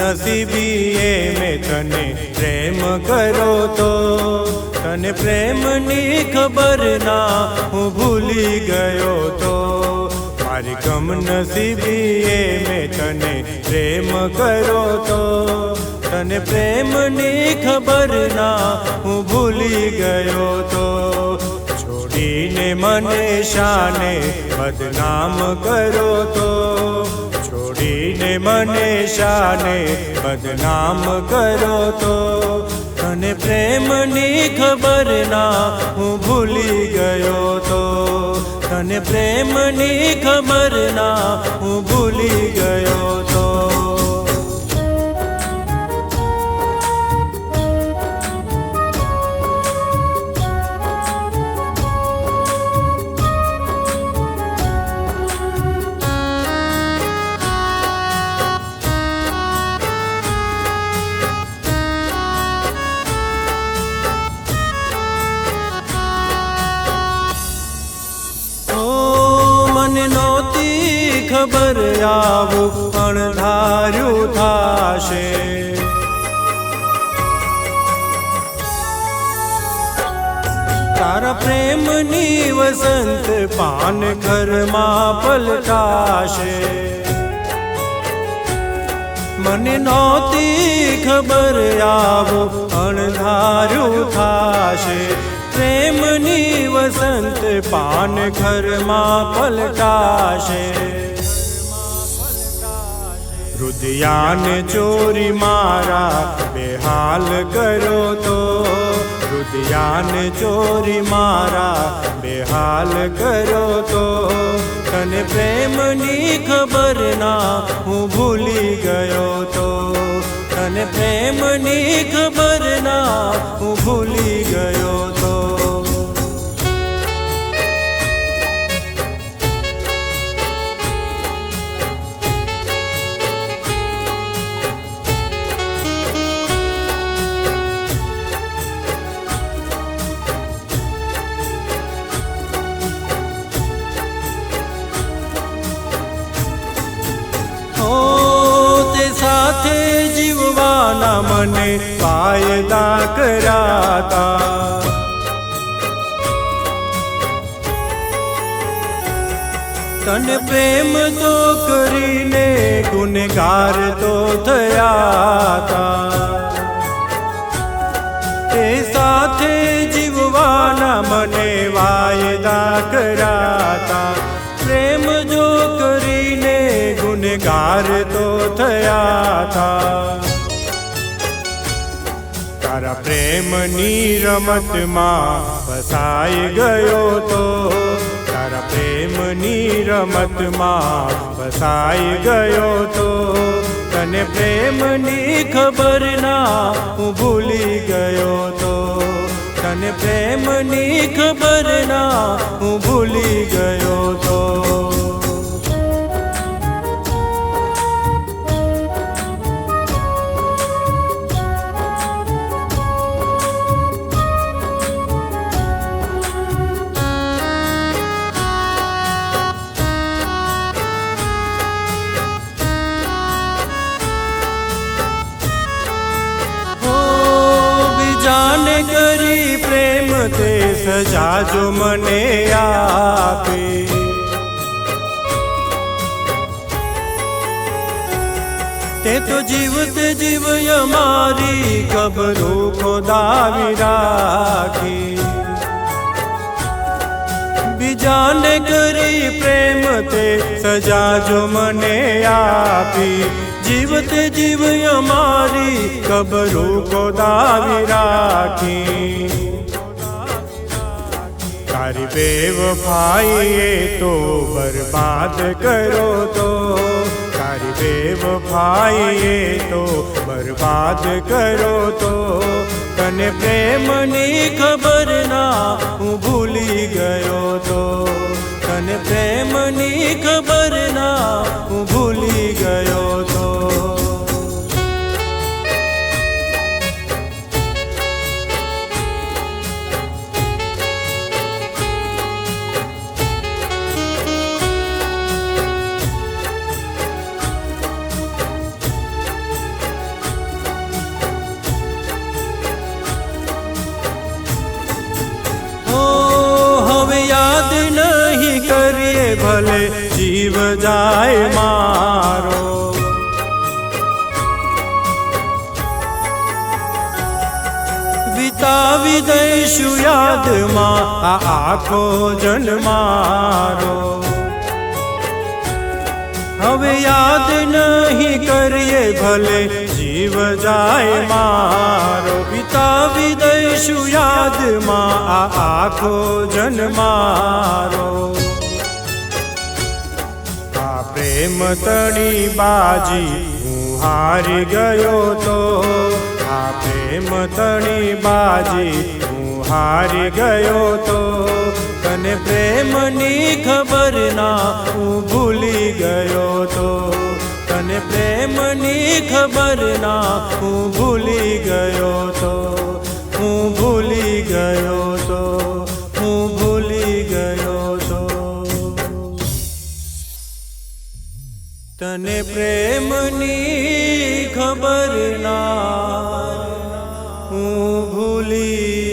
નસીબીએ મેં તને પ્રેમ કર્યો તો તને પ્રેમની ખબર ના હું ભૂલી ગયો તો મારી કમનસીબીએ મેં તને પ્રેમ કર્યો તો તને પ્રેમની ખબર ના હું ભૂલી ગયો તો છોડીને મને શાને બદનામ કર્યો તો છોડીને મને શાને બદનામ કર્યો તો તને પ્રેમની ખબર ના હું ભૂલી ગયો તો તને પ્રેમની ખબર ના હું ભૂલી ગયો તો મને નહોતી ખબર આવું અણધાર્યું થાશે તારા પ્રેમની વસંત પાન ઘરમાં પલટાશે મને નહોતી ખબર આવું અણધાર્યું થાશે પ્રેમની વસંત પાન ઘરમાં પલટાશે રુદિયાને ચોરી મારા બેહાલ કર્યો તો રુદિયાને ચોરી મારા બેહાલ કર્યો તો તને પ્રેમની ખબર ના હું ભૂલી ગયો તો તને પ્રેમની ખબર ના હું ભૂલી ગયો તો સાથે જીવવાના મને વાયદા કરાતા તને પ્રેમ તો કરીને ગુનેગાર તો થયા તા તે સાથે જીવવાના મને વાયદા કરાતા પ્રેમ જો કરીને ગુનેગાર તો થયા થા તારા પ્રેમની રમતમાં ફસાઈ ગયો તો તારા પ્રેમની રમતમાં ફસાઈ ગયો તો તને પ્રેમની ખબર ના હું ભૂલી ગયો તો તને પ્રેમની ખબર ના હું ભૂલી ગયો તો જાને કરી પ્રેમ તે સજા જો મને આપે તે તો જીવતે જીવ અમારી કબરો ખોદાવી રાખી બીજાને કરી પ્રેમ તે સજા જો મને આપી જીવતે જીવ અમારી કબરો ખોદાવી રાખી તારી બેવફાઈએ તો બરબાદ કરો તો તારી બેવફાઈએ તો બરબાદ કરો તો તને પ્રેમની ખબર ના હું ભૂલી ગયો તો તને પ્રેમની ખબર ના હું ભૂલી ગયો તો ભલે જીવ જાય મારો. વિતાવી દઈશું યાદમાં આ આખો જન્મારો. હવે યાદ નહીં કરીએ ભલે જીવ જાય મારો. વિતાવી દઈશું યાદમાં આ આખો જન્મારો. આ પ્રેમ તણી બાજી હું હારી ગયો તો. આ પ્રેમ તણી બાજી હું હારી ગયો તો. તને પ્રેમની ખબર ના હું ભૂલી ગયો તો. તને પ્રેમની ખબર ના હું ભૂલી ગયો તો. હું ભૂલી ગયો તો. હું ભૂલી ગયો તો. તને પ્રેમની ખબર ના હું ભૂલી